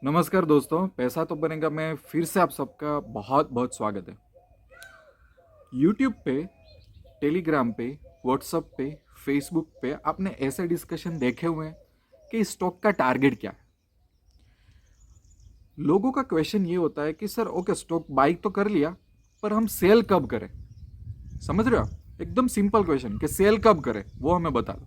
नमस्कार दोस्तों, पैसा तो बनेगा में फिर से आप सबका बहुत बहुत स्वागत है। यूट्यूब पे, टेलीग्राम पे, व्हाट्सएप पे, फेसबुक पे आपने ऐसे डिस्कशन देखे हुए हैं कि स्टॉक का टारगेट क्या है। लोगों का क्वेश्चन ये होता है कि सर ओके, स्टॉक बाई तो कर लिया, पर हम सेल कब करें। समझ रहे हो आप? एकदम सिंपल क्वेश्चन कि सेल कब करें वो हमें बता दो।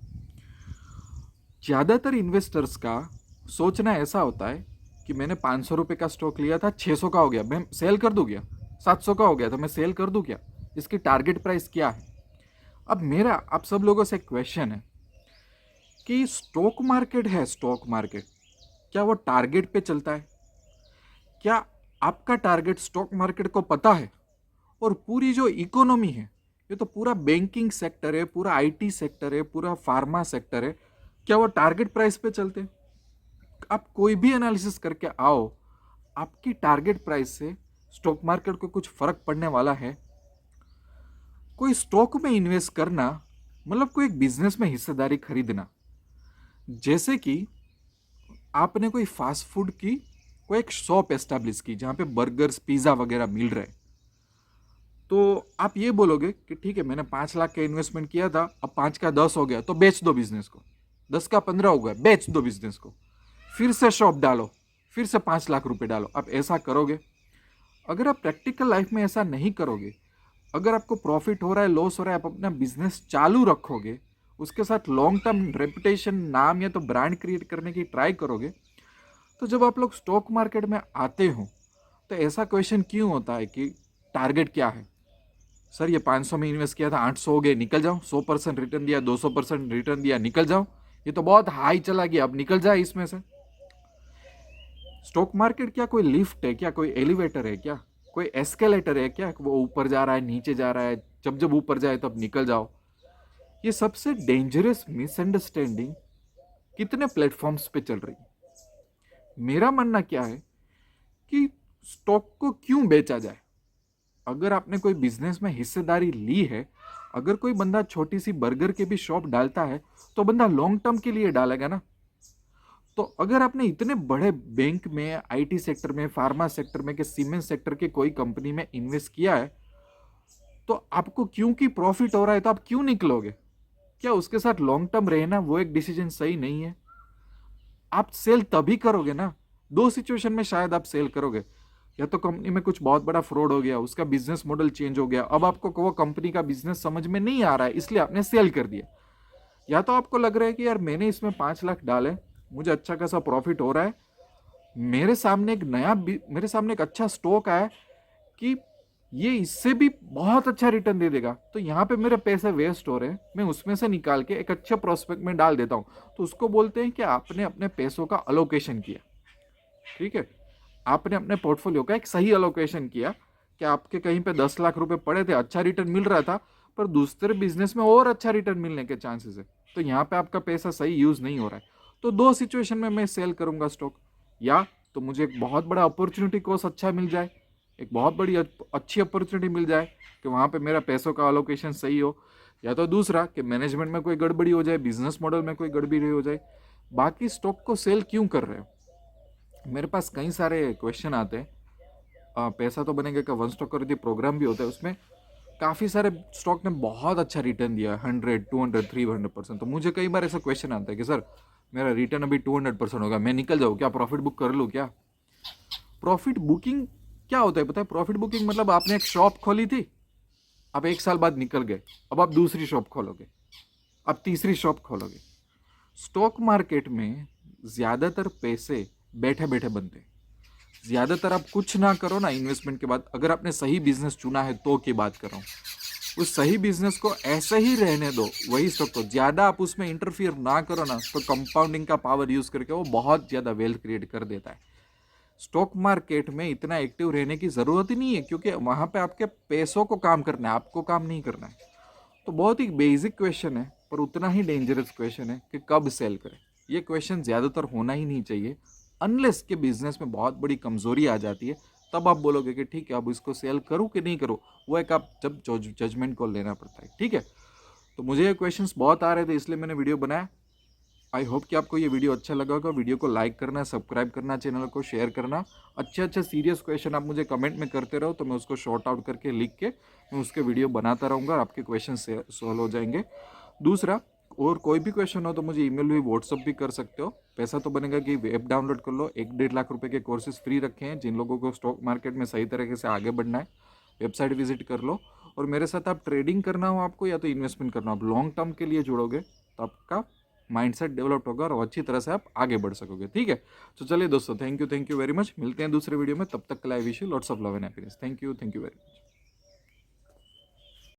ज़्यादातर इन्वेस्टर्स का सोचना ऐसा होता है कि मैंने 500 रुपये का स्टॉक लिया था, 600 का हो गया, मैं सेल कर दूँ क्या? 700 का हो गया तो मैं सेल कर दूँ क्या? इसकी टारगेट प्राइस क्या है? अब मेरा आप सब लोगों से क्वेश्चन है कि स्टॉक मार्केट है, स्टॉक मार्केट क्या वो टारगेट पे चलता है? क्या आपका टारगेट स्टॉक मार्केट को पता है? और पूरी जो इकोनॉमी है, ये तो पूरा बैंकिंग सेक्टर है, पूरा आईटी सेक्टर है, पूरा फार्मा सेक्टर है, क्या वो टारगेट प्राइस पे चलते हैं? आप कोई भी एनालिसिस करके आओ, आपकी टारगेट प्राइस से स्टॉक मार्केट को कुछ फर्क पड़ने वाला है? कोई स्टॉक में इन्वेस्ट करना मतलब कोई एक बिजनेस में हिस्सेदारी खरीदना। जैसे कि आपने कोई फास्ट फूड की कोई एक शॉप एस्टैब्लिश की जहां पे बर्गर्स पिज्जा वगैरह मिल रहे हैं, तो आप ये बोलोगे कि ठीक है, मैंने 5 लाख का इन्वेस्टमेंट किया था, अब 5 का 10 हो गया तो बेच दो बिजनेस को। 10 का 15 हो गया, बेच दो बिजनेस को, फिर से शॉप डालो, फिर से 5 लाख रुपए डालो। आप ऐसा करोगे? अगर आप प्रैक्टिकल लाइफ में ऐसा नहीं करोगे, अगर आपको प्रॉफिट हो रहा है, लॉस हो रहा है, आप अपना बिजनेस चालू रखोगे, उसके साथ लॉन्ग टर्म रेपुटेशन, नाम या तो ब्रांड क्रिएट करने की ट्राई करोगे, तो जब आप लोग स्टॉक मार्केट में आते हो तो ऐसा क्वेश्चन क्यों होता है कि टारगेट क्या है? सर ये 500 में इन्वेस्ट किया था, 800 हो गए, निकल जाओ। 100% रिटर्न दिया, 200% रिटर्न दिया, निकल जाओ। ये तो बहुत हाई चला गया, अब निकल जाए इसमें से। स्टॉक मार्केट क्या कोई लिफ्ट है क्या? कोई एलिवेटर है क्या? कोई एस्केलेटर है क्या? वो ऊपर जा रहा है, नीचे जा रहा है, जब जब ऊपर जाए तो अब निकल जाओ। ये सबसे डेंजरस मिसअंडरस्टैंडिंग कितने प्लेटफॉर्म्स पे चल रही है। मेरा मानना क्या है कि स्टॉक को क्यों बेचा जाए? अगर आपने कोई बिजनेस में हिस्सेदारी ली है, अगर कोई बंदा छोटी सी बर्गर की भी शॉप डालता है, तो बंदा लॉन्ग टर्म के लिए डालेगा ना। तो अगर आपने इतने बड़े बैंक में, आईटी सेक्टर में, फार्मा सेक्टर में, कि सीमेंट सेक्टर के कोई कंपनी में इन्वेस्ट किया है, तो आपको क्योंकि प्रॉफिट हो रहा है तो आप क्यों निकलोगे? क्या उसके साथ लॉन्ग टर्म रहना वो एक डिसीजन सही नहीं है? आप सेल तभी करोगे ना, दो सिचुएशन में शायद आप सेल करोगे। या तो कंपनी में कुछ बहुत बड़ा फ्रॉड हो गया, उसका बिजनेस मॉडल चेंज हो गया, अब आपको वो कंपनी का बिजनेस समझ में नहीं आ रहा है, इसलिए आपने सेल कर दिया। या तो आपको लग रहा है कि यार मैंने इसमें 5 लाख डाले, मुझे अच्छा खासा प्रॉफिट हो रहा है, मेरे सामने एक अच्छा स्टॉक आया कि ये इससे भी बहुत अच्छा रिटर्न दे देगा, तो यहाँ पे मेरे पैसे वेस्ट हो रहे हैं, मैं उसमें से निकाल के एक अच्छे प्रोस्पेक्ट में डाल देता हूँ। तो उसको बोलते हैं कि आपने अपने पैसों का अलोकेशन किया। ठीक है, आपने अपने पोर्टफोलियो का एक सही अलोकेशन किया कि आपके कहीं पे 10 लाख रुपए पड़े थे, अच्छा रिटर्न मिल रहा था, पर दूसरे बिजनेस में और अच्छा रिटर्न मिलने के चांसेस है, तो यहाँ पे आपका पैसा सही यूज नहीं हो रहा है। तो दो सिचुएशन में मैं सेल करूंगा स्टॉक। या तो मुझे एक बहुत बड़ा अपॉर्चुनिटी कॉस्ट अच्छा मिल जाए, एक बहुत बड़ी अच्छी अपॉर्चुनिटी मिल जाए कि वहाँ पे मेरा पैसों का अलोकेशन सही हो। या तो दूसरा कि मैनेजमेंट में कोई गड़बड़ी हो जाए, बिजनेस मॉडल में कोई गड़बड़ी हो जाए। बाकी स्टॉक को सेल क्यों कर रहे हो? मेरे पास कई सारे क्वेश्चन आते हैं। पैसा तो बनेगा का वन स्टॉक खरीदी प्रोग्राम भी होता है, उसमें काफ़ी सारे स्टॉक ने बहुत अच्छा रिटर्न दिया, 100, 200, 300%। तो मुझे कई बार ऐसा क्वेश्चन आता है कि सर मेरा रिटर्न अभी 200% होगा, मैं निकल जाऊँ क्या? प्रॉफिट बुक कर लूँ क्या? प्रॉफिट बुकिंग क्या होता है पता है? प्रॉफिट बुकिंग मतलब आपने एक शॉप खोली थी, आप 1 साल बाद निकल गए, अब आप दूसरी शॉप खोलोगे, अब तीसरी शॉप खोलोगे। स्टॉक मार्केट में ज़्यादातर पैसे बैठे बैठे बनते हैं। ज़्यादातर आप कुछ ना करो ना इन्वेस्टमेंट के बाद, अगर आपने सही बिजनेस चुना है तो की बात कर रहा हूँ, उस सही बिजनेस को ऐसे ही रहने दो, वही स्टॉक को ज़्यादा आप उसमें इंटरफियर ना करो ना, तो कंपाउंडिंग का पावर यूज़ करके वो बहुत ज़्यादा वेल्थ क्रिएट कर देता है। स्टॉक मार्केट में इतना एक्टिव रहने की ज़रूरत ही नहीं है, क्योंकि वहाँ पे आपके पैसों को काम करना है, आपको काम नहीं करना है। तो बहुत ही बेसिक क्वेश्चन है, पर उतना ही डेंजरस क्वेश्चन है कि कब सेल करें। ये क्वेश्चन ज़्यादातर होना ही नहीं चाहिए, अनलेस के बिजनेस में बहुत बड़ी कमजोरी आ जाती है, तब आप बोलोगे कि ठीक है अब इसको सेल करूँ कि नहीं करूँ। वो एक आप जब जजमेंट कॉल लेना पड़ता है। ठीक है, तो मुझे ये क्वेश्चंस बहुत आ रहे थे, इसलिए मैंने वीडियो बनाया। आई होप कि आपको ये वीडियो अच्छा लगा होगा। वीडियो को लाइक करना, सब्सक्राइब करना, चैनल को शेयर करना। अच्छे अच्छे सीरियस क्वेश्चन आप मुझे कमेंट में करते रहो, तो मैं उसको शॉर्ट आउट करके लिख के मैं उसके वीडियो बनाता रहूँगा और आपके क्वेश्चन से सॉल्व हो जाएंगे। दूसरा, और कोई भी क्वेश्चन हो तो मुझे ईमेल भी व्हाट्सअप भी कर सकते हो। पैसा तो बनेगा कि ऐप डाउनलोड कर लो। 1-1.5 लाख रुपए के कोर्सेज फ्री रखे हैं जिन लोगों को स्टॉक मार्केट में सही तरीके से आगे बढ़ना है। वेबसाइट विजिट कर लो और मेरे साथ आप ट्रेडिंग करना हो आपको या तो इन्वेस्टमेंट करना हो, आप लॉन्ग टर्म के लिए जुड़ोगे तो आपका माइंडसेट डेवलप होगा और अच्छी तरह से आप आगे बढ़ सकोगे। ठीक है, तो चलिए दोस्तों, थैंक यू वेरी मच। मिलते हैं दूसरे वीडियो में, तब तक के लिए I wish you lots of love and happiness. Thank you very much.